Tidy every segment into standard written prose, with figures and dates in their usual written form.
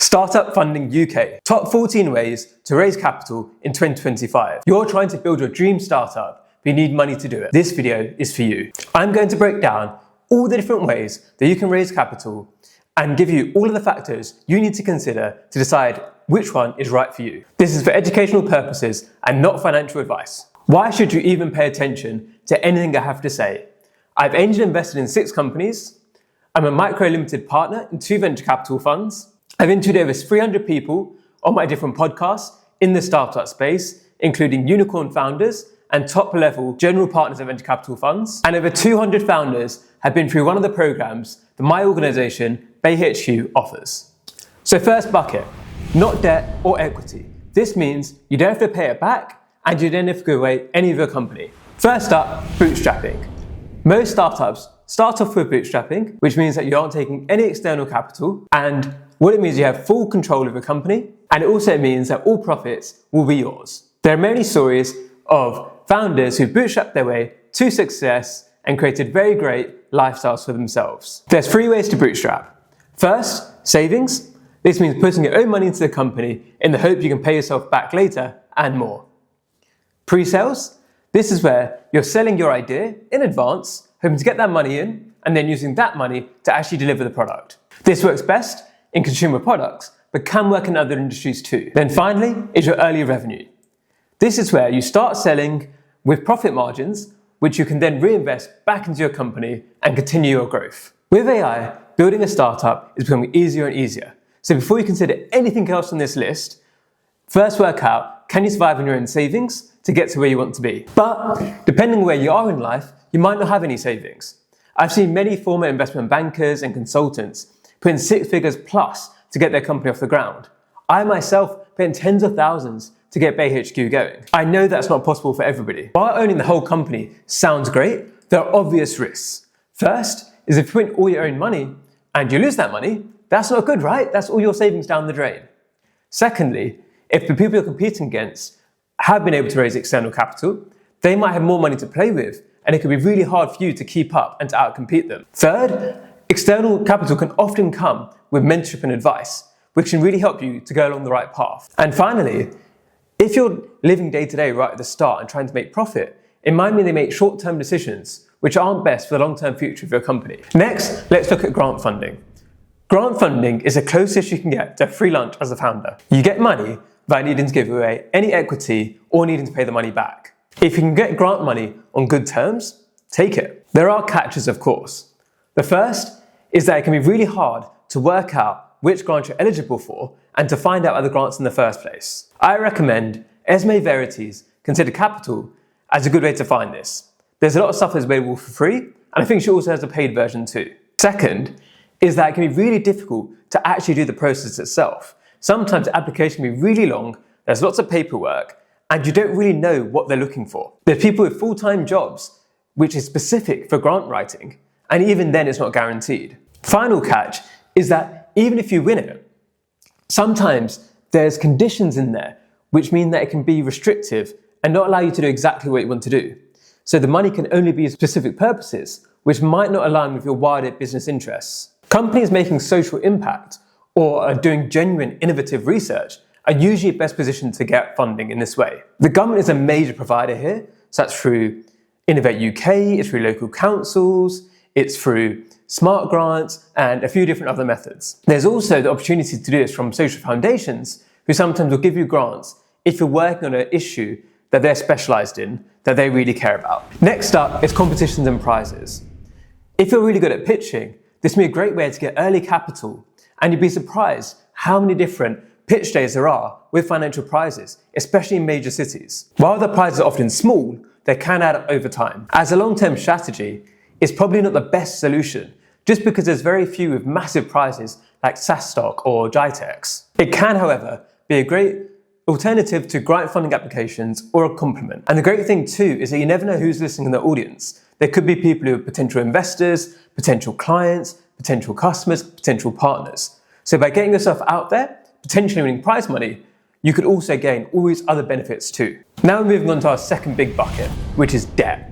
Startup Funding UK, top 14 ways to raise capital in 2025. You're trying to build your dream startup, but you need money to do it. This video is for you. I'm going to break down all the different ways that you can raise capital and give you all of the factors you need to consider to decide which one is right for you. This is for educational purposes and not financial advice. Why should you even pay attention to anything I have to say? I've angel invested in 6 companies. I'm a micro limited partner in 2 venture capital funds. I've interviewed over 300 people on my different podcasts in the startup space, including unicorn founders and top level general partners of venture capital funds. And over 200 founders have been through one of the programs that my organization, Bae HQ, offers. So first bucket, not debt or equity. This means you don't have to pay it back and you don't have to give away any of your company. First up, bootstrapping. Most startups start off with bootstrapping, which means that you aren't taking any external capital, and what it means is you have full control of your company, and it also means that all profits will be yours. There are many stories of founders who bootstrapped their way to success and created very great lifestyles for themselves. There's 3 ways to bootstrap. First, savings. This means putting your own money into the company in the hope you can pay yourself back later and more. Pre-sales. This is where you're selling your idea in advance, hoping to get that money in, and then using that money to actually deliver the product. This works best in consumer products, but can work in other industries too. Then finally is your early revenue. This is where you start selling with profit margins, which you can then reinvest back into your company and continue your growth. With AI, building a startup is becoming easier and easier. So before you consider anything else on this list, first work out, can you survive on your own savings to get to where you want to be? But depending on where you are in life, you might not have any savings. I've seen many former investment bankers and consultants put in 6 figures plus to get their company off the ground. I myself put in tens of thousands to get Bae HQ going. I know that's not possible for everybody. While owning the whole company sounds great, there are obvious risks. First is if you put in all your own money and you lose that money, that's not good, right? That's all your savings down the drain. Secondly, if the people you're competing against have been able to raise external capital, they might have more money to play with, and it can be really hard for you to keep up and to outcompete them. Third, external capital can often come with mentorship and advice, which can really help you to go along the right path. And finally, if you're living day to day right at the start and trying to make profit, it might mean they make short-term decisions which aren't best for the long-term future of your company. Next, let's look at grant funding. Grant funding is the closest you can get to free lunch as a founder. You get money without needing to give away any equity or needing to pay the money back. If you can get grant money on good terms, take it. There are catches, of course. The first is that it can be really hard to work out which grant you're eligible for and to find out other grants in the first place. I recommend Esme Verity's Consider Capital as a good way to find this. There's a lot of stuff that's available for free, and I think she also has a paid version too. Second is that it can be really difficult to actually do the process itself. Sometimes the application can be really long, there's lots of paperwork, and you don't really know what they're looking for. There's people with full-time jobs, which is specific for grant writing, and even then it's not guaranteed. Final catch is that even if you win it, sometimes there's conditions in there which mean that it can be restrictive and not allow you to do exactly what you want to do. So the money can only be for specific purposes, which might not align with your wider business interests. Companies making social impact or are doing genuine innovative research are usually best positioned to get funding in this way. The government is a major provider here, so that's through Innovate UK, it's through local councils, it's through smart grants and a few different other methods. There's also the opportunity to do this from social foundations who sometimes will give you grants if you're working on an issue that they're specialised in, that they really care about. Next up is competitions and prizes. If you're really good at pitching, this can be a great way to get early capital, and you'd be surprised how many different pitch days there are with financial prizes, especially in major cities. While the prizes are often small, they can add up over time. As a long-term strategy, it's probably not the best solution, just because there's very few with massive prizes like SAS stock or GITEX. It can, however, be a great alternative to grant funding applications or a complement. And the great thing too is that you never know who's listening in the audience. There could be people who are potential investors, potential clients, potential customers, potential partners. So by getting yourself out there, potentially winning prize money, you could also gain all these other benefits too. Now we're moving on to our second big bucket, which is debt.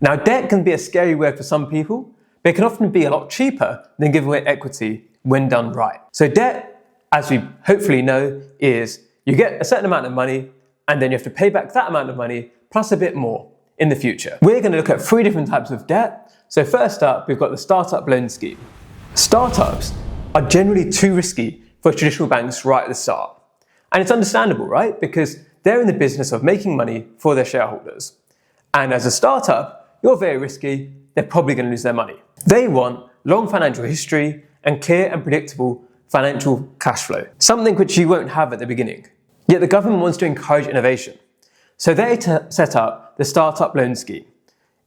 Now debt can be a scary word for some people, but it can often be a lot cheaper than giving away equity when done right. So debt as we hopefully know, is you get a certain amount of money and then you have to pay back that amount of money plus a bit more in the future. We're going to look at 3 different types of debt. So first up, we've got the startup loan scheme. Startups are generally too risky for traditional banks right at the start. And it's understandable, right? Because they're in the business of making money for their shareholders. And as a startup, you're very risky, they're probably going to lose their money. They want long financial history and clear and predictable financial cash flow, something which you won't have at the beginning. Yet the government wants to encourage innovation. So they set up the startup loan scheme.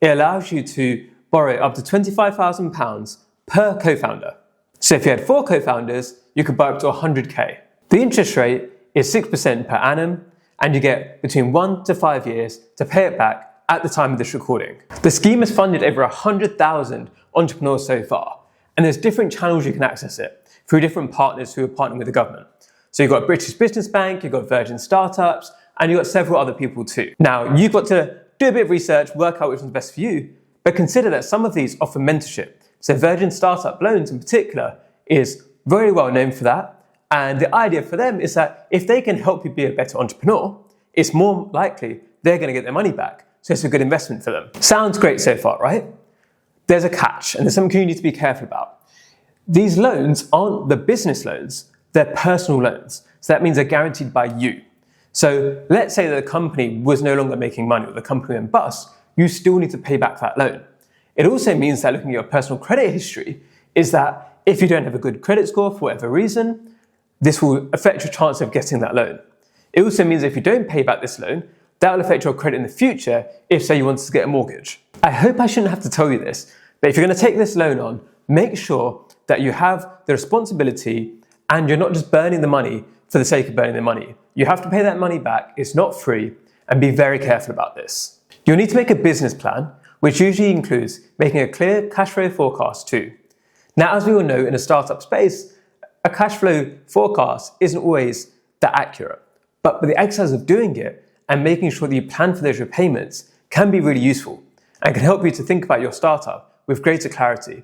It allows you to borrow up to £25,000 per co-founder. So if you had 4 co-founders, you could borrow up to 100k. The interest rate is 6% per annum, and you get between 1 to 5 years to pay it back at the time of this recording. The scheme has funded over 100,000 entrepreneurs so far, and there's different channels you can access it through different partners who are partnering with the government. So you've got British Business Bank, you've got Virgin Startups, and you've got several other people too. Now, you've got to do a bit of research, work out which one's best for you, but consider that some of these offer mentorship. So Virgin Startup Loans in particular is very well known for that. And the idea for them is that if they can help you be a better entrepreneur, it's more likely they're going to get their money back. So it's a good investment for them. Sounds great so far, right? There's a catch, and there's something you need to be careful about. These loans aren't the business loans, they're personal loans. So that means they're guaranteed by you. So let's say that the company was no longer making money or the company went bust, you still need to pay back that loan. It also means that looking at your personal credit history is that if you don't have a good credit score for whatever reason, this will affect your chance of getting that loan. It also means that if you don't pay back this loan, that will affect your credit in the future if, say, you wanted to get a mortgage. I hope I shouldn't have to tell you this, but if you're going to take this loan on, make sure that you have the responsibility and you're not just burning the money for the sake of burning the money. You have to pay that money back, it's not free, and be very careful about this. You'll need to make a business plan, which usually includes making a clear cash flow forecast too. Now, as we all know, in a startup space, a cash flow forecast isn't always that accurate, but the exercise of doing it and making sure that you plan for those repayments can be really useful and can help you to think about your startup with greater clarity.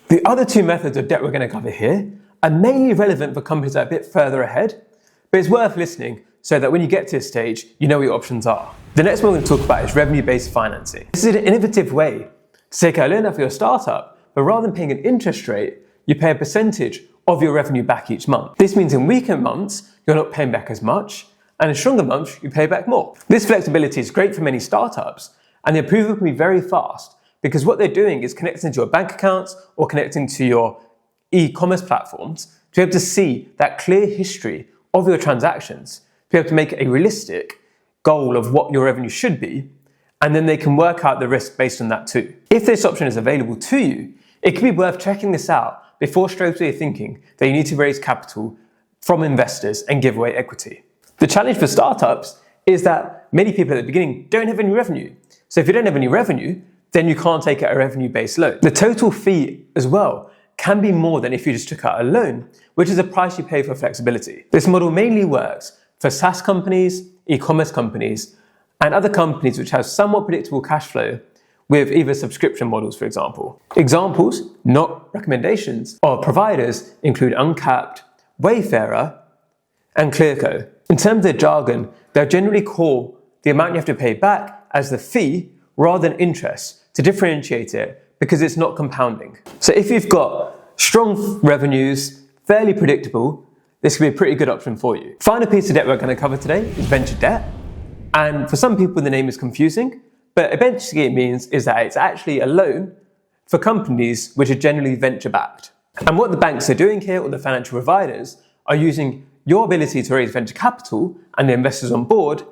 The other 2 methods of debt we're going to cover here are mainly relevant for companies that are a bit further ahead, but it's worth listening so that when you get to this stage, you know what your options are. The next one we're going to talk about is revenue-based financing. This is an innovative way to take a loan out for your startup, but rather than paying an interest rate, you pay a percentage of your revenue back each month. This means in weaker months, you're not paying back as much, and in stronger months, you pay back more. This flexibility is great for many startups, and the approval can be very fast because what they're doing is connecting to your bank accounts or connecting to your e-commerce platforms to be able to see that clear history of your transactions, to be able to make a realistic goal of what your revenue should be, and then they can work out the risk based on that too. If this option is available to you, it could be worth checking this out before straight away thinking that you need to raise capital from investors and give away equity. The challenge for startups is that many people at the beginning don't have any revenue. So if you don't have any revenue, then you can't take out a revenue-based loan. The total fee as well can be more than if you just took out a loan, which is the price you pay for flexibility. This model mainly works for SaaS companies, e-commerce companies, and other companies which have somewhat predictable cash flow with either subscription models, for example. Examples, not recommendations, of providers include Uncapped, Wayfarer, and Clearco. In terms of their jargon, they'll generally call the amount you have to pay back as the fee rather than interest to differentiate it because it's not compounding. So if you've got strong revenues, fairly predictable, this can be a pretty good option for you. Final piece of debt we're going to cover today is venture debt. And for some people, the name is confusing, but eventually it means is that it's actually a loan for companies which are generally venture-backed. And what the banks are doing here, or the financial providers, are using your ability to raise venture capital and the investors on board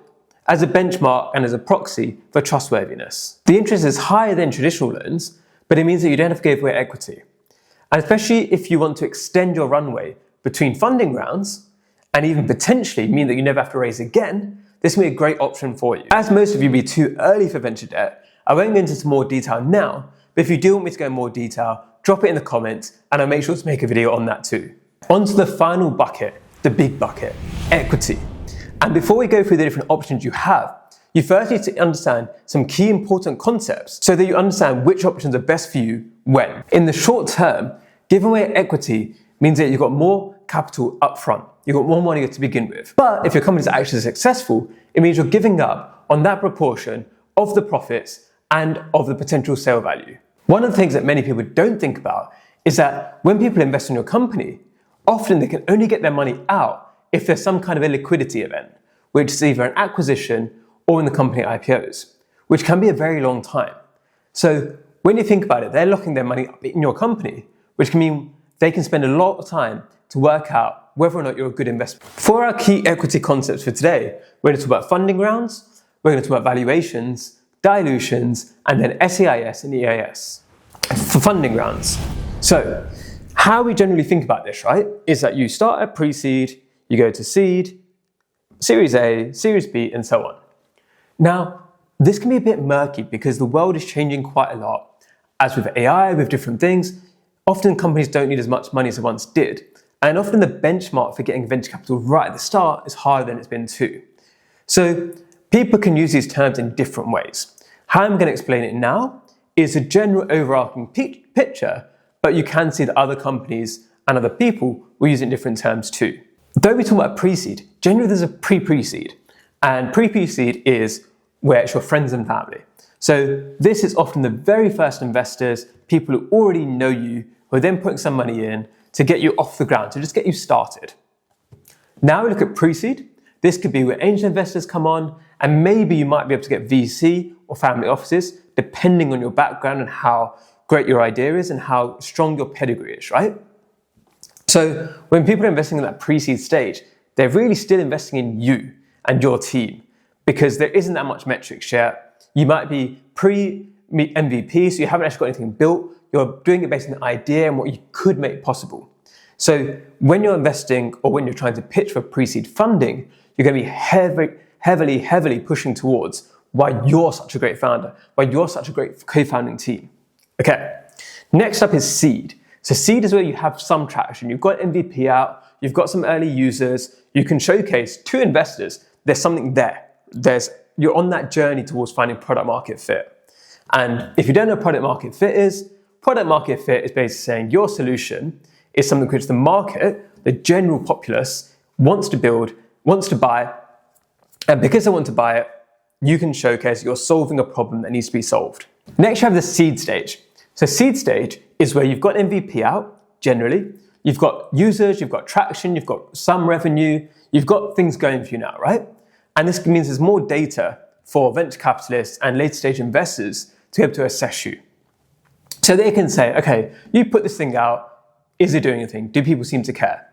as a benchmark and as a proxy for trustworthiness. The interest is higher than traditional loans, but it means that you don't have to give away equity. And especially if you want to extend your runway between funding rounds and even potentially mean that you never have to raise again, this may be a great option for you. As most of you be too early for venture debt, I won't go into some more detail now, but if you do want me to go in more detail, drop it in the comments and I'll make sure to make a video on that too. On to the final bucket, the big bucket, equity. And before we go through the different options you have, you first need to understand some key important concepts so that you understand which options are best for you when. In the short term, giving away equity means that you've got more capital up front. you've got more money to begin with. But if your company is actually successful, it means you're giving up on that proportion of the profits and of the potential sale value. One of the things that many people don't think about is that when people invest in your company, often they can only get their money out if there's some kind of a liquidity event, which is either an acquisition or when the company IPOs, which can be a very long time. So when you think about it, they're locking their money up in your company, which can mean they can spend a lot of time to work out whether or not you're a good investment. For our key equity concepts for today, we're going to talk about funding rounds, we're going to talk about valuations, dilutions, and then SEIS and EIS. For funding rounds. So how we generally think about this, right, is that you start at pre-seed, you go to seed, Series A, Series B, and so on. Now, this can be a bit murky because the world is changing quite a lot. As with AI, with different things, often companies don't need as much money as they once did. And often the benchmark for getting venture capital right at the start is harder than it's been too. So people can use these terms in different ways. How I'm going to explain it now is a general overarching picture, but you can see that other companies and other people will use it in different terms too. Though we talk about pre-seed, generally there's a pre-seed. And pre-seed is where it's your friends and family. So this is often the very first investors, people who already know you, who are then putting some money in to get you off the ground, to just get you started. Now we look at pre-seed. This could be where angel investors come on, and maybe you might be able to get VC or family offices, depending on your background and how great your idea is and how strong your pedigree is, right? So when people are investing in that pre-seed stage, they're really still investing in you and your team because there isn't that much metrics yet. You might be pre-MVP, so you haven't actually got anything built. You're doing it based on an idea and what you could make possible. So when you're investing or when you're trying to pitch for pre-seed funding, you're going to be heavily pushing towards why you're such a great founder, why you're such a great co-founding team. Okay, next up is seed. So seed is where you have some traction. You've got MVP out, you've got some early users, you can showcase to investors there's something there. You're on that journey towards finding product market fit. And if you don't know what product market fit is basically saying your solution is something which the market, the general populace, wants to build, wants to buy, and because they want to buy it, you can showcase you're solving a problem that needs to be solved. Next, you have the seed stage. So seed stage is where you've got MVP out, generally. You've got users, you've got traction, you've got some revenue, you've got things going for you now, right? And this means there's more data for venture capitalists and later stage investors to be able to assess you. So they can say, okay, you put this thing out, is it doing anything? Do people seem to care?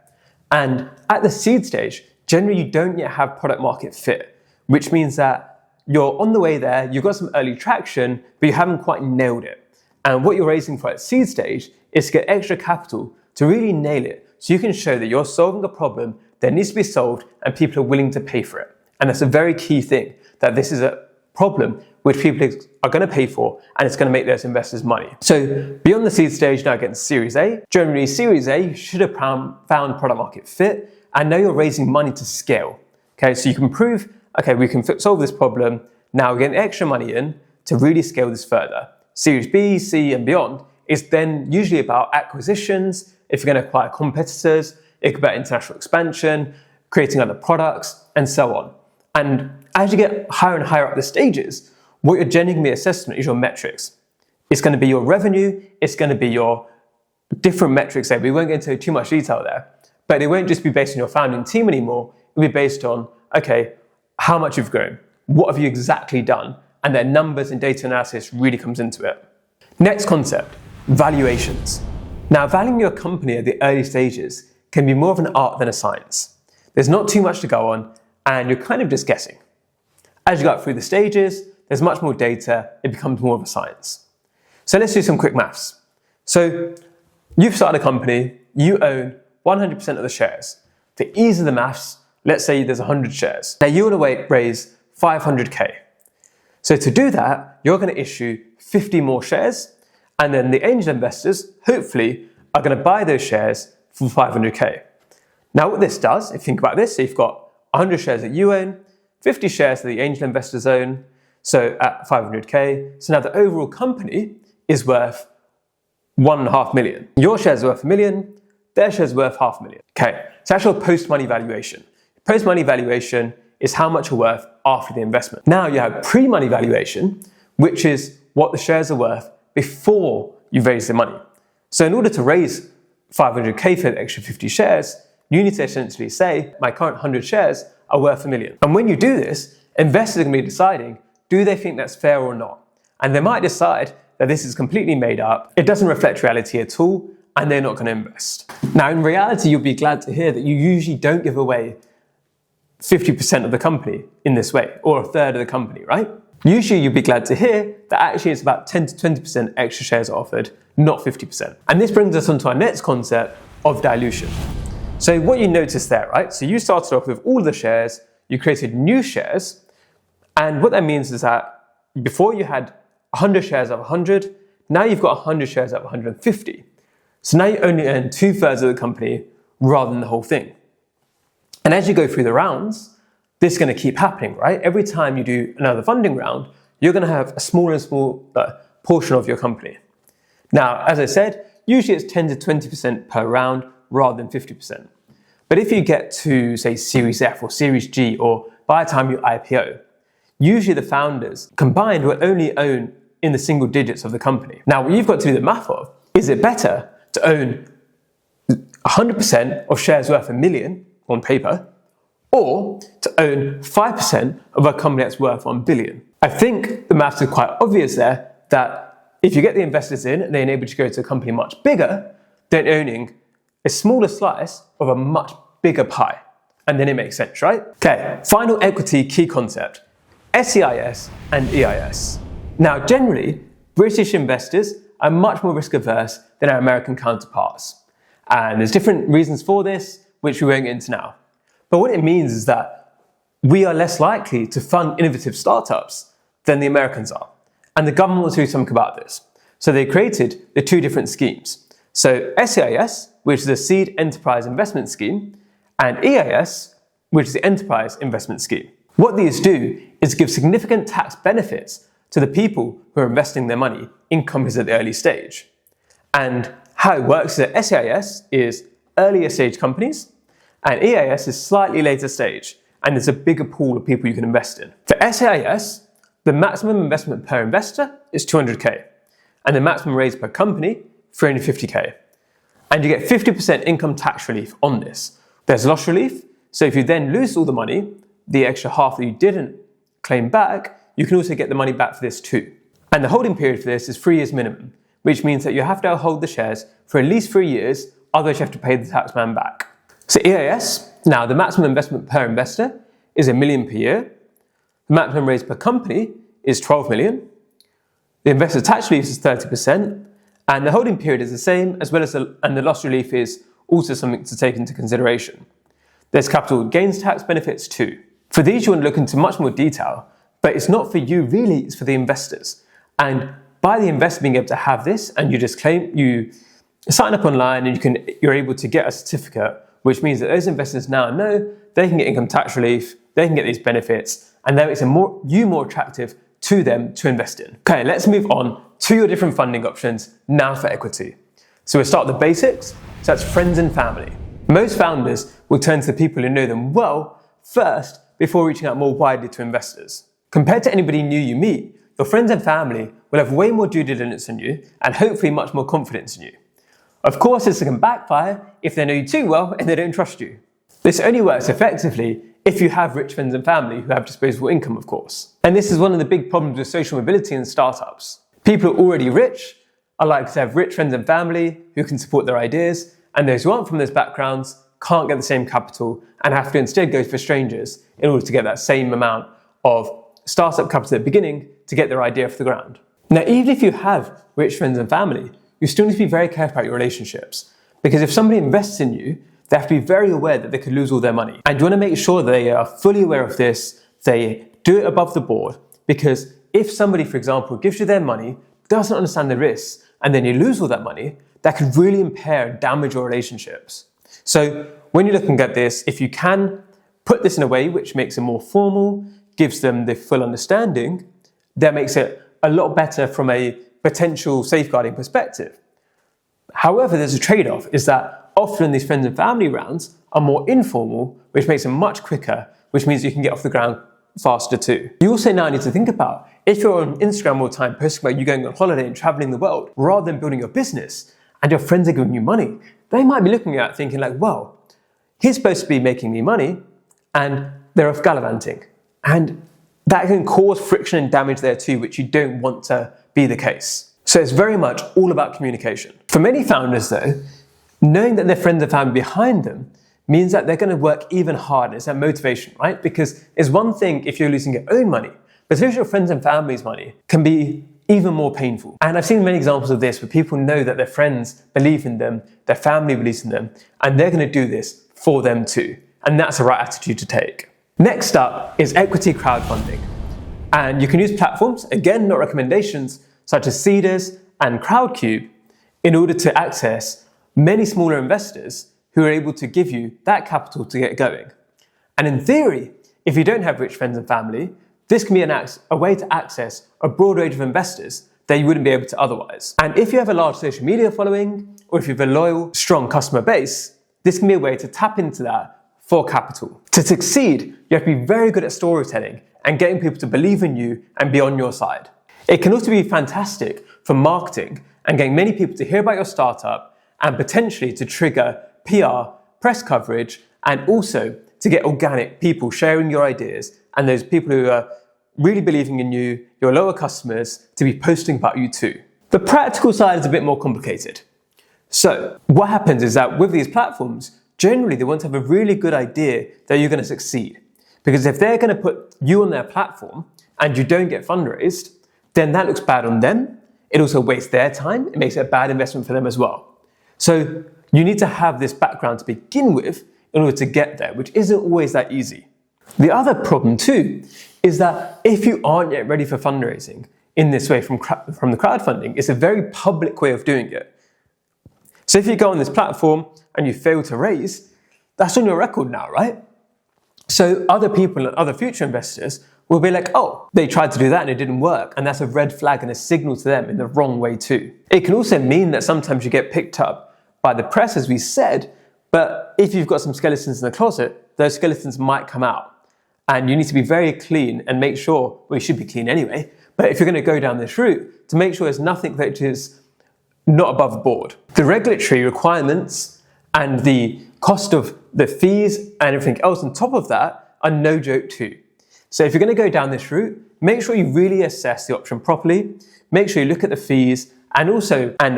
And at the seed stage, generally you don't yet have product market fit, which means that you're on the way there, you've got some early traction, but you haven't quite nailed it. And what you're raising for at seed stage is to get extra capital to really nail it, so you can show that you're solving a problem that needs to be solved and people are willing to pay for it. And that's a very key thing, that this is a problem which people are going to pay for and it's going to make those investors money. So beyond the seed stage, now getting Series A. Generally, Series A, you should have found product market fit, and now you're raising money to scale. Okay, so you can prove, okay, we can solve this problem. Now we're getting extra money in to really scale this further. Series B, C, and beyond is then usually about acquisitions. If you're going to acquire competitors, it could be about international expansion, creating other products, and so on. And as you get higher and higher up the stages, what you're genuinely assessing is your metrics. It's going to be your revenue, it's going to be your different metrics there. We won't get into too much detail there, but it won't just be based on your founding team anymore. It'll be based on, okay, how much you've grown, what have you exactly done, and then numbers and data analysis really comes into it. Next concept, valuations. Now, valuing your company at the early stages can be more of an art than a science. There's not too much to go on, and you're kind of just guessing. As you go up through the stages, there's much more data, it becomes more of a science. So let's do some quick maths. So you've started a company, you own 100% of the shares. For ease of the maths, let's say there's 100 shares. Now you want to raise 500K. So to do that, you're going to issue 50 more shares, and then the angel investors, hopefully, are going to buy those shares for 500K. Now what this does, if you think about this, so you've got 100 shares that you own, 50 shares that the angel investors own, so at 500K. So now the overall company is worth 1.5 million. Your shares are worth $1 million, their shares are worth $500,000. Okay, It's actually a post-money valuation. Post-money valuation is how much you're worth after the investment. Now you have pre-money valuation, which is what the shares are worth before you've raised the money. So in order to raise 500k for the extra 50 shares, you need to essentially say, my current 100 shares are worth $1 million. And when you do this, investors are going to be deciding, do they think that's fair or not? And they might decide that this is completely made up, it doesn't reflect reality at all, and they're not going to invest. Now, in reality, you'll be glad to hear that you usually don't give away 50% of the company in this way, or a third of the company, right? Usually you'll be glad to hear that actually it's about 10 to 20% extra shares are offered, not 50%. And this brings us on to our next concept of dilution. So what you notice there, right? So you started off with all the shares, you created new shares, and what that means is that before you had 100 shares of 100, now you've got 100 shares of 150. So now you only earn 2/3 of the company rather than the whole thing. And as you go through the rounds, this is going to keep happening, right? Every time you do another funding round, you're going to have a smaller and smaller portion of your company. Now, as I said, usually it's 10 to 20% per round rather than 50%. But if you get to, say, Series F or Series G, or by the time you IPO, usually the founders combined will only own in the single digits of the company. Now, what you've got to do the math of, is it better to own 100% of shares worth $1 million on paper, or to own 5% of a company that's worth $1 billion? I think the maths is quite obvious there, that if you get the investors in and they enable you to go to a company much bigger, then owning a smaller slice of a much bigger pie. And then it makes sense, right? Okay, final equity key concept, SEIS and EIS. Now, generally, British investors are much more risk averse than our American counterparts. And there's different reasons for this, which we won't get into now. But what it means is that we are less likely to fund innovative startups than the Americans are. And the government wants to do something about this. So they created the two different schemes. So SEIS, which is the Seed Enterprise Investment Scheme, and EIS, which is the Enterprise Investment Scheme. What these do is give significant tax benefits to the people who are investing their money in companies at the early stage. And how it works is that SEIS is earlier stage companies, and EIS is slightly later stage, and there's a bigger pool of people you can invest in. For SEIS, the maximum investment per investor is 200k, and the maximum raise per company, 350k. And you get 50% income tax relief on this. There's loss relief, so if you then lose all the money, the extra half that you didn't claim back, you can also get the money back for this too. And the holding period for this is 3 years minimum, which means that you have to hold the shares for at least 3 years, otherwise you have to pay the taxman back. So EIS, now the maximum investment per investor is $1 million per year. The maximum raise per company is 12 million. The investor tax relief is 30%, and the holding period is the same, as well as and the loss relief is also something to take into consideration. There's capital gains tax benefits too. For these, you want to look into much more detail, but it's not for you really, it's for the investors. And by the investor being able to have this, and you just claim, you sign up online and you're able to get a certificate, which means that those investors now know they can get income tax relief, they can get these benefits, and that makes you more attractive to them to invest in. Okay, let's move on to your different funding options now for equity. So we'll start with the basics, so that's friends and family. Most founders will turn to the people who know them well first before reaching out more widely to investors. Compared to anybody new you meet, your friends and family will have way more due diligence than you and hopefully much more confidence in you. Of course, this can backfire if they know you too well and they don't trust you. This only works effectively if you have rich friends and family who have disposable income, of course. And this is one of the big problems with social mobility in startups. People who are already rich are likely to have rich friends and family who can support their ideas, and those who aren't from those backgrounds can't get the same capital and have to instead go for strangers in order to get that same amount of startup capital at the beginning to get their idea off the ground. Now, even if you have rich friends and family, you still need to be very careful about your relationships, because if somebody invests in you, they have to be very aware that they could lose all their money. And you want to make sure they are fully aware of this, they do it above the board, because if somebody, for example, gives you their money, doesn't understand the risks, and then you lose all that money, that could really impair and damage your relationships. So when you're looking at this, if you can put this in a way which makes it more formal, gives them the full understanding, that makes it a lot better from a potential safeguarding perspective. However, there's a trade-off, is that often these friends and family rounds are more informal, which makes them much quicker, which means you can get off the ground faster too. You also now need to think about, if you're on Instagram all the time posting about you going on holiday and traveling the world, rather than building your business, and your friends are giving you money, they might be looking at it thinking like, well, he's supposed to be making me money, and they're off gallivanting. And that can cause friction and damage there too, which you don't want to be the case. So it's very much all about communication. For many founders though, knowing that their friends and family behind them means that they're going to work even harder. It's that motivation, right? Because it's one thing if you're losing your own money, but losing your friends and family's money can be even more painful. And I've seen many examples of this where people know that their friends believe in them, their family believes in them, and they're going to do this for them too. And that's the right attitude to take. Next up is equity crowdfunding. And you can use platforms, again, not recommendations, such as Seedrs and Crowdcube in order to access many smaller investors who are able to give you that capital to get going. And in theory, if you don't have rich friends and family, this can be a way to access a broad range of investors that you wouldn't be able to otherwise. And if you have a large social media following, or if you have a loyal, strong customer base, this can be a way to tap into that for capital. To succeed, you have to be very good at storytelling and getting people to believe in you and be on your side. It can also be fantastic for marketing and getting many people to hear about your startup and potentially to trigger PR, press coverage, and also to get organic people sharing your ideas and those people who are really believing in you, your lower customers, to be posting about you too. The practical side is a bit more complicated. So what happens is that with these platforms, generally they want to have a really good idea that you're going to succeed. Because if they're going to put you on their platform and you don't get fundraised, then that looks bad on them. It also wastes their time. It makes it a bad investment for them as well. So you need to have this background to begin with in order to get there, which isn't always that easy. The other problem too is that if you aren't yet ready for fundraising in this way from the crowdfunding, it's a very public way of doing it. So if you go on this platform and you fail to raise, that's on your record now, right? So other people and other future investors will be like, oh, they tried to do that and it didn't work. And that's a red flag and a signal to them in the wrong way too. It can also mean that sometimes you get picked up by the press, as we said, but if you've got some skeletons in the closet, those skeletons might come out. And you need to be very clean and make sure, well, you should be clean anyway, but if you're going to go down this route, to make sure there's nothing that is not above board. The regulatory requirements and the cost of the fees and everything else on top of that are no joke too. So if you're going to go down this route, make sure you really assess the option properly, make sure you look at the fees, and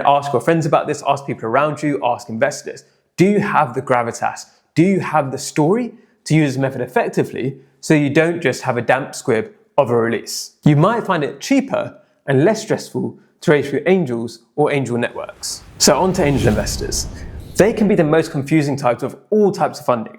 ask your friends about this, ask people around you, ask investors. Do you have the gravitas? Do you have the story to use this method effectively so you don't just have a damp squib of a release? You might find it cheaper and less stressful to raise through angels or angel networks. So on to angel investors. They can be the most confusing types of all types of funding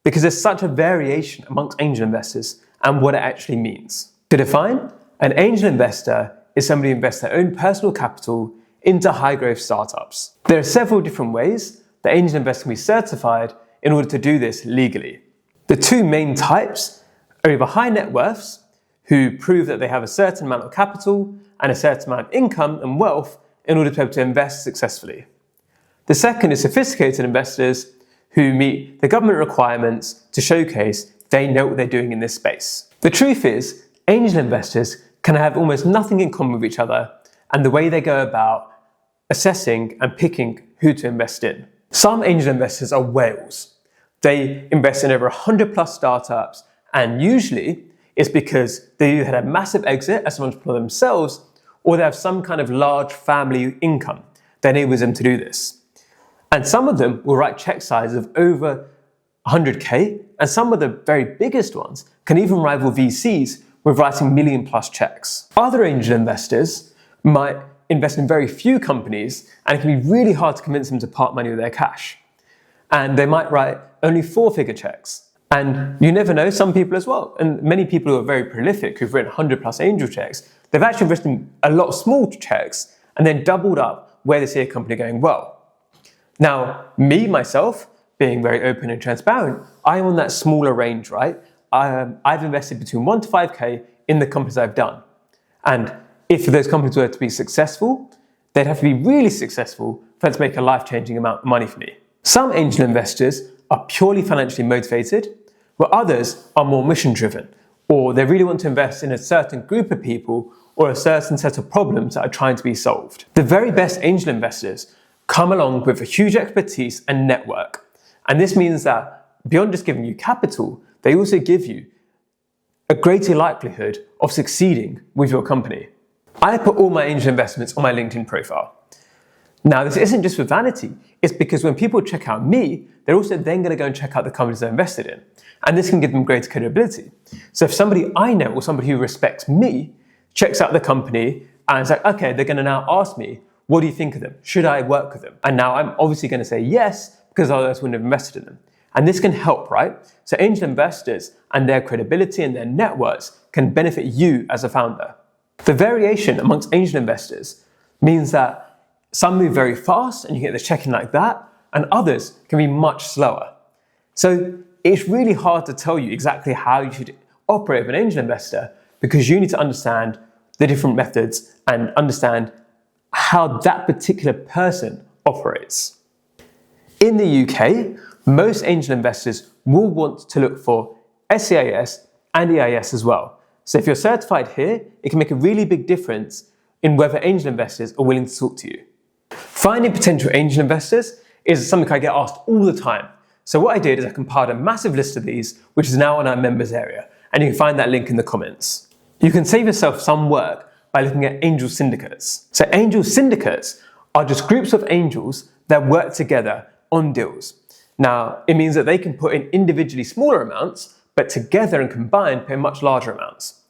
because there's such a variation amongst angel investors and what it actually means. To define, an angel investor is somebody who invests their own personal capital into high-growth startups. There are several different ways that angel investors can be certified in order to do this legally. The two main types are either high net worths, who prove that they have a certain amount of capital and a certain amount of income and wealth in order to be able to invest successfully. The second is sophisticated investors who meet the government requirements to showcase they know what they're doing in this space. The truth is, angel investors can have almost nothing in common with each other and the way they go about assessing and picking who to invest in. Some angel investors are whales. They invest in over 100 plus startups, and usually it's because they either had a massive exit as an entrepreneur themselves, or they have some kind of large family income that enables them to do this. And some of them will write check sizes of over 100K, and some of the very biggest ones can even rival VCs with writing million plus checks. Other angel investors might invest in very few companies, and it can be really hard to convince them to part money with their cash. And they might write only 4-figure checks. And you never know, some people as well, and many people who are very prolific, who've written 100 plus angel checks, they've actually written a lot of small checks and then doubled up where they see a company going well. Now, me, myself, being very open and transparent, I'm on that smaller range, right? I've invested between 1 to 5K in the companies I've done. And if those companies were to be successful, they'd have to be really successful for it to make a life-changing amount of money for me. Some angel investors are purely financially motivated, while others are more mission-driven, or they really want to invest in a certain group of people or a certain set of problems that are trying to be solved. The very best angel investors come along with a huge expertise and network. And this means that beyond just giving you capital, they also give you a greater likelihood of succeeding with your company. I put all my angel investments on my LinkedIn profile. Now, this isn't just for vanity. It's because when people check out me, they're also then going to go and check out the companies they're invested in. And this can give them greater credibility. So if somebody I know or somebody who respects me checks out the company and it's like, okay, they're going to now ask me, what do you think of them? Should I work with them? And now I'm obviously going to say yes, because otherwise I wouldn't have invested in them. And this can help, right? So angel investors and their credibility and their networks can benefit you as a founder. The variation amongst angel investors means that some move very fast and you get the check-in like that, and others can be much slower. So it's really hard to tell you exactly how you should operate with an angel investor, because you need to understand the different methods and understand how that particular person operates. In the UK, most angel investors will want to look for SEIS and EIS as well. So if you're certified here, it can make a really big difference in whether angel investors are willing to talk to you. Finding potential angel investors is something I get asked all the time. So what I did is I compiled a massive list of these, which is now on our members area, and you can find that link in the comments. You can save yourself some work by looking at angel syndicates. So angel syndicates are just groups of angels that work together on deals. Now, it means that they can put in individually smaller amounts, but together and combined pay much larger amounts.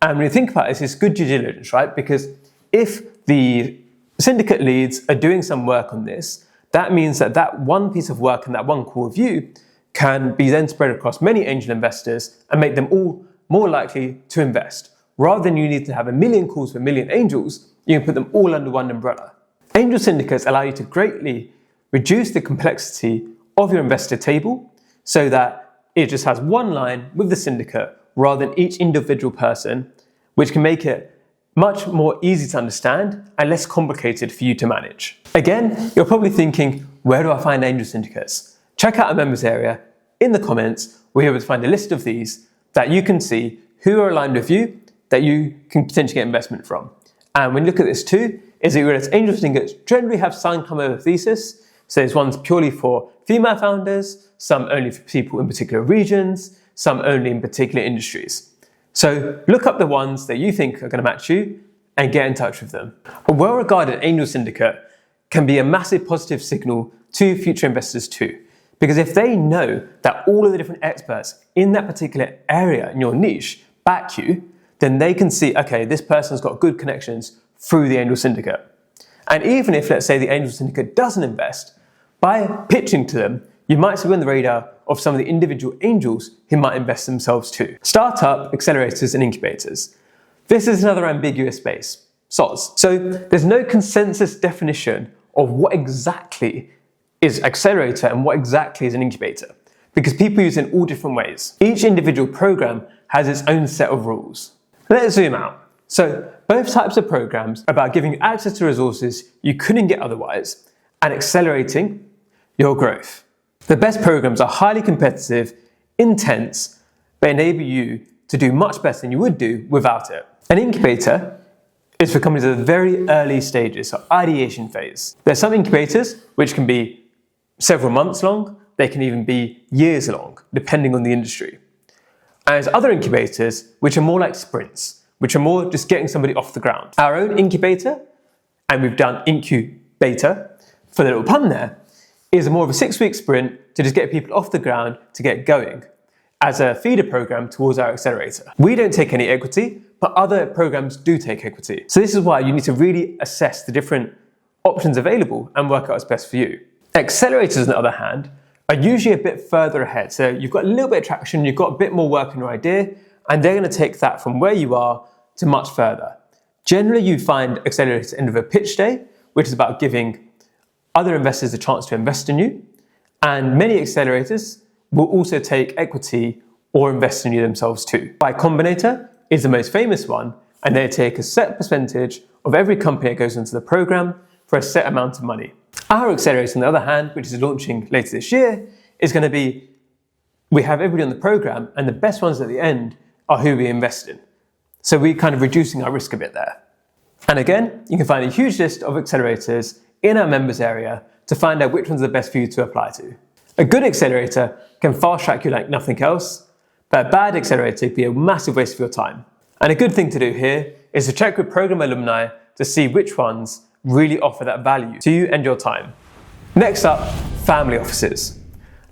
And when you think about this, it's good due diligence, right? Because if the syndicate leads are doing some work on this, that means that that one piece of work and that one core view can be then spread across many angel investors and make them all more likely to invest. Rather than you need to have a million calls for a million angels, you can put them all under one umbrella. Angel syndicates allow you to greatly reduce the complexity of your investor table so that it just has one line with the syndicate rather than each individual person, which can make it much more easy to understand and less complicated for you to manage. Again, you're probably thinking, where do I find angel syndicates? Check out our members area in the comments. We're able to find a list of these that you can see who are aligned with you that you can potentially get investment from. And when you look at this too, is that you realize angel syndicates generally have some kind of thesis. So there's ones purely for female founders, some only for people in particular regions, some only in particular industries. So look up the ones that you think are going to match you and get in touch with them. A well-regarded angel syndicate can be a massive positive signal to future investors too. Because if they know that all of the different experts in that particular area in your niche back you, then they can see, okay, this person's got good connections through the angel syndicate. And even if, let's say, the angel syndicate doesn't invest, by pitching to them, you might be on the radar of some of the individual angels who might invest themselves too. Startup accelerators and incubators. This is another ambiguous space, SOS. So there's no consensus definition of what exactly is accelerator and what exactly is an incubator, because people use it in all different ways. Each individual program has its own set of rules. Let's zoom out. So both types of programs are about giving you access to resources you couldn't get otherwise and accelerating your growth. The best programs are highly competitive, intense, but enable you to do much better than you would do without it. An incubator is for companies at the very early stages, so ideation phase. There's some incubators which can be several months long, they can even be years long, depending on the industry. And there's other incubators which are more like sprints, which are more just getting somebody off the ground. Our own incubator, and we've done incubator for the little pun there, is more of a 6-week sprint to just get people off the ground to get going as a feeder program towards our accelerator. We don't take any equity, but other programs do take equity. So this is why you need to really assess the different options available and work out what's best for you. Accelerators, on the other hand, are usually a bit further ahead. So you've got a little bit of traction, you've got a bit more work in your idea, and they're going to take that from where you are to much further. Generally, you find accelerators end of a pitch day, which is about giving other investors a chance to invest in you. And many accelerators will also take equity or invest in you themselves too. Y Combinator is the most famous one, and they take a set percentage of every company that goes into the program for a set amount of money. Our accelerator, on the other hand, which is launching later this year, is going to be, we have everybody on the program, and the best ones at the end are who we invest in. So we're kind of reducing our risk a bit there. And again, you can find a huge list of accelerators in our members area to find out which ones are the best for you to apply to. A good accelerator can fast track you like nothing else, but a bad accelerator can be a massive waste of your time. And a good thing to do here is to check with program alumni to see which ones really offer that value to you and your time. Next up, family offices.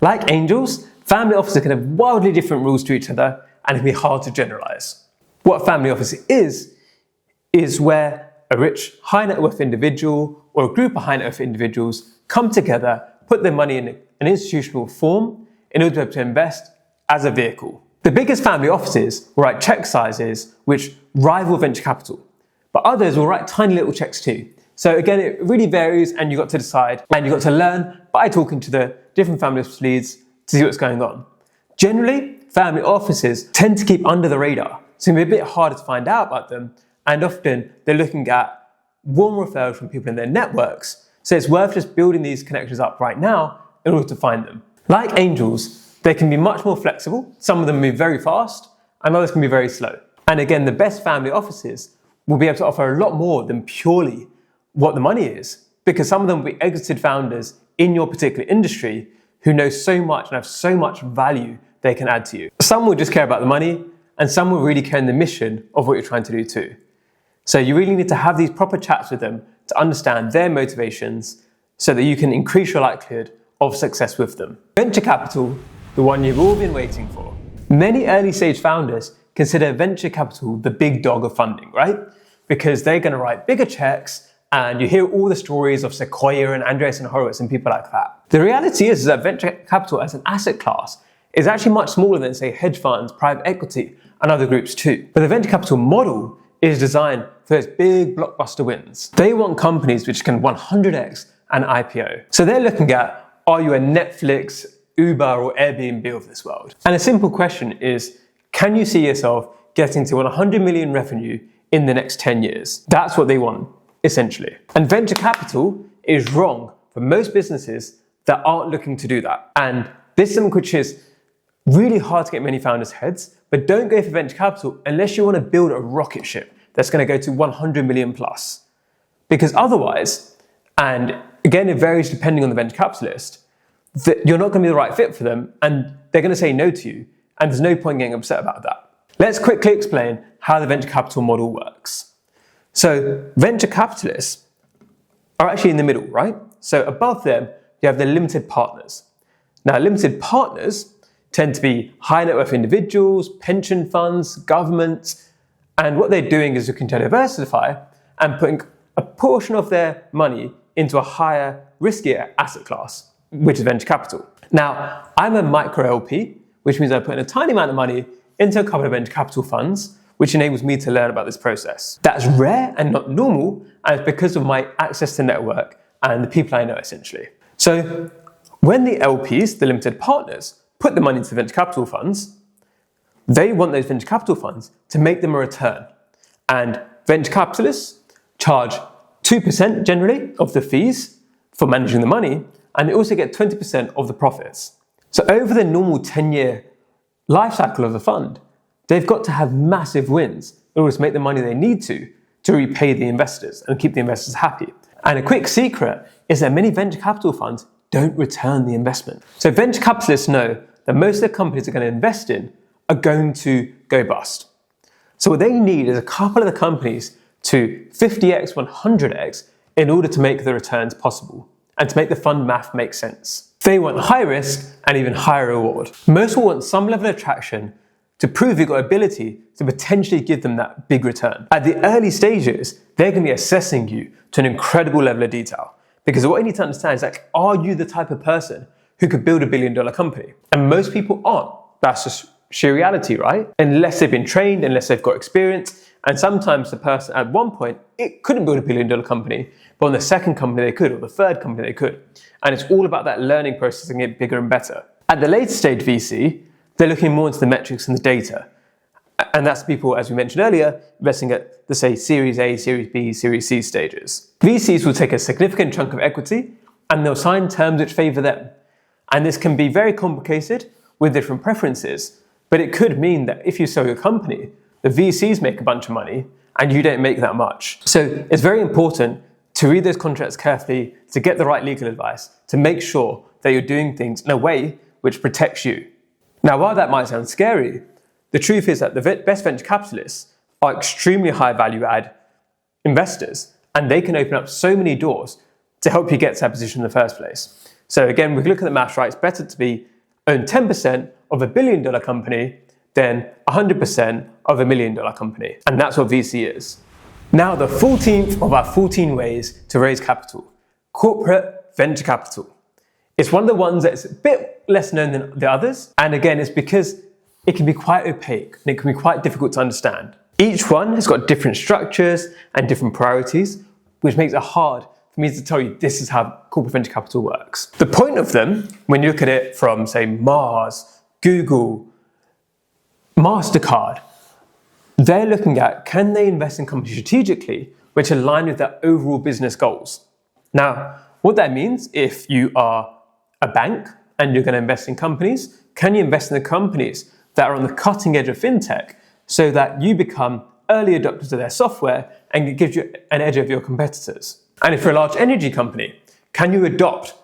Like angels, family offices can have wildly different rules to each other and it can be hard to generalize. What a family office is where a rich high net worth individual or a group of high net worth individuals come together, put their money in an institutional form in order to be able to invest as a vehicle. The biggest family offices will write check sizes which rival venture capital, but others will write tiny little checks too. So again, it really varies and you've got to decide and you've got to learn by talking to the different family office leads to see what's going on. Generally, family offices tend to keep under the radar, so it can be a bit harder to find out about them, and often they're looking at warm referrals from people in their networks, so it's worth just building these connections up right now in order to find them. Like angels, they can be much more flexible. Some of them move very fast and others can be very slow. And again, the best family offices will be able to offer a lot more than purely what the money is, because some of them will be exited founders in your particular industry who know so much and have so much value they can add to you. Some will just care about the money and some will really care in the mission of what you're trying to do too. So you really need to have these proper chats with them to understand their motivations so that you can increase your likelihood of success with them. Venture capital, the one you've all been waiting for. Many early stage founders consider venture capital the big dog of funding, right? Because they're going to write bigger checks and you hear all the stories of Sequoia and Andreessen Horowitz and people like that. The reality is that venture capital as an asset class is actually much smaller than, say, hedge funds, private equity, and other groups too. But the venture capital model is designed for those big blockbuster wins. They want companies which can 100x an IPO. So they're looking at, are you a Netflix, Uber, or Airbnb of this world? And a simple question is, can you see yourself getting to 100 million revenue in the next 10 years? That's what they want, essentially. And venture capital is wrong for most businesses that aren't looking to do that. And this is something which is really hard to get many founders' heads, but don't go for venture capital unless you want to build a rocket ship that's going to go to 100 million plus. Because otherwise, and again, it varies depending on the venture capitalist, that you're not going to be the right fit for them and they're going to say no to you. And there's no point getting upset about that. Let's quickly explain how the venture capital model works. So venture capitalists are actually in the middle, right? So above them, you have the limited partners. Now, limited partners tend to be high net worth individuals, pension funds, governments, and what they're doing is looking to diversify and putting a portion of their money into a higher, riskier asset class, which is venture capital. Now, I'm a micro LP, which means I put in a tiny amount of money into a couple of venture capital funds, which enables me to learn about this process. That's rare and not normal, and it's because of my access to network and the people I know, essentially. So when the LPs, the limited partners, put the money into the venture capital funds, they want those venture capital funds to make them a return. And venture capitalists charge 2% generally of the fees for managing the money, and they also get 20% of the profits. So over the normal 10-year life cycle of the fund, they've got to have massive wins in order to make the money they need to repay the investors and keep the investors happy. And a quick secret is that many venture capital funds don't return the investment. So venture capitalists know that most of the companies they're going to invest in are going to go bust. So what they need is a couple of the companies to 50x, 100x in order to make the returns possible and to make the fund math make sense. They want high risk and even higher reward. Most will want some level of traction to prove you've got ability to potentially give them that big return. At the early stages, they're going to be assessing you to an incredible level of detail. Because what you need to understand is, like, are you the type of person who could build $1 billion company? And most people aren't. That's just sheer reality, right? Unless they've been trained, unless they've got experience. And sometimes the person at one point, it couldn't build $1 billion company, but on the second company they could, or the third company they could. And it's all about that learning process and getting bigger and better. At the later stage VC, they're looking more into the metrics and the data. And that's people, as we mentioned earlier, investing at the, say, Series A, Series B, Series C stages. VCs will take a significant chunk of equity and they'll sign terms which favour them. And this can be very complicated with different preferences, but it could mean that if you sell your company, the VCs make a bunch of money and you don't make that much. So it's very important to read those contracts carefully, to get the right legal advice, to make sure that you're doing things in a way which protects you. Now, while that might sound scary, the truth is that the best venture capitalists are extremely high value add investors, and they can open up so many doors to help you get to that position in the first place. So again, we can look at the maths, right? It's better to own 10% of $1 billion company than 100% of $1 million company. And that's what VC is. Now, the 14th of our 14 ways to raise capital, corporate venture capital. It's one of the ones that's a bit less known than the others. And again, it's because it can be quite opaque and it can be quite difficult to understand. Each one has got different structures and different priorities, which makes it hard for me to tell you this is how corporate venture capital works. The point of them, when you look at it from, say, Mars, Google, MasterCard, they're looking at, can they invest in companies strategically which align with their overall business goals? Now, what that means, if you are a bank and you're going to invest in companies, can you invest in the companies that are on the cutting edge of fintech so that you become early adopters of their software and it gives you an edge over your competitors? And if you're a large energy company, can you adopt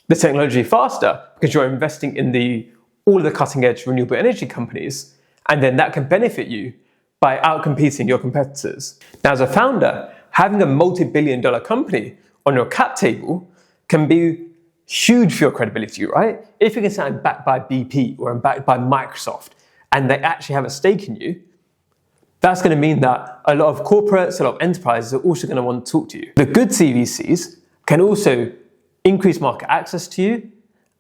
the technology faster because you're investing in all of the cutting edge renewable energy companies, and then that can benefit you by outcompeting your competitors? Now, as a founder, having a multi-billion-dollar company on your cap table can be huge for your credibility, right? If you can say I'm backed by BP or I'm backed by Microsoft and they actually have a stake in you, that's going to mean that a lot of corporates, a lot of enterprises are also going to want to talk to you. The good CVCs can also increase market access to you,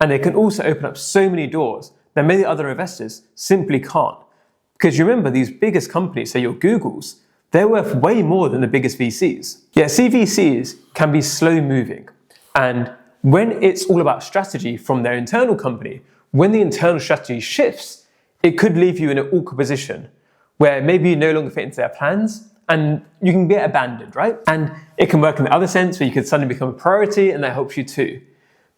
and they can also open up so many doors that many other investors simply can't. Because you remember, these biggest companies, say your Googles, they're worth way more than the biggest VCs. Yet CVCs can be slow moving. And when it's all about strategy from their internal company, when the internal strategy shifts, it could leave you in an awkward position where maybe you no longer fit into their plans and you can get abandoned, right? And it can work in the other sense where you could suddenly become a priority and that helps you too.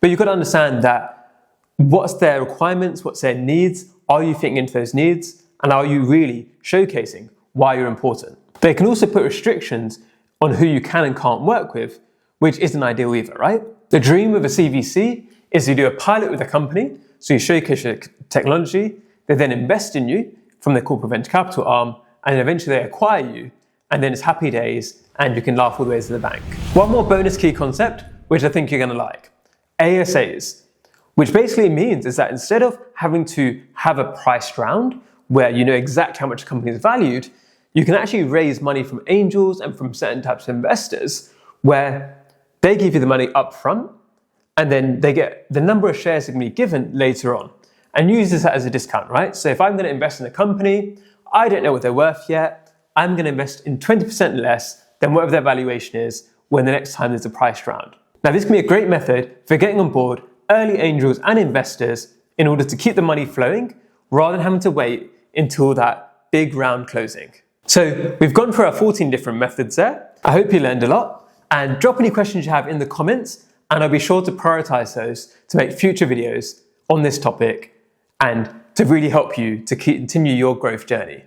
But you've got to understand that what's their requirements, what's their needs, are you fitting into those needs, and are you really showcasing why you're important? They can also put restrictions on who you can and can't work with, which isn't ideal either, right? The dream of a CVC is to do a pilot with a company, so you showcase your technology, they then invest in you from their corporate venture capital arm, and then eventually they acquire you, and then it's happy days, and you can laugh all the way to the bank. One more bonus key concept, which I think you're gonna like, ASAs, which basically means is that instead of having to have a priced round, where you know exactly how much a company is valued, you can actually raise money from angels and from certain types of investors, where they give you the money up front, and then they get the number of shares that can be given later on. And use this as a discount, right? So if I'm going to invest in a company, I don't know what they're worth yet, I'm going to invest in 20% less than whatever their valuation is when the next time there's a priced round. Now, this can be a great method for getting on board early angels and investors in order to keep the money flowing rather than having to wait until that big round closing. So we've gone through our 14 different methods there. I hope you learned a lot, and drop any questions you have in the comments and I'll be sure to prioritize those to make future videos on this topic and to really help you to continue your growth journey.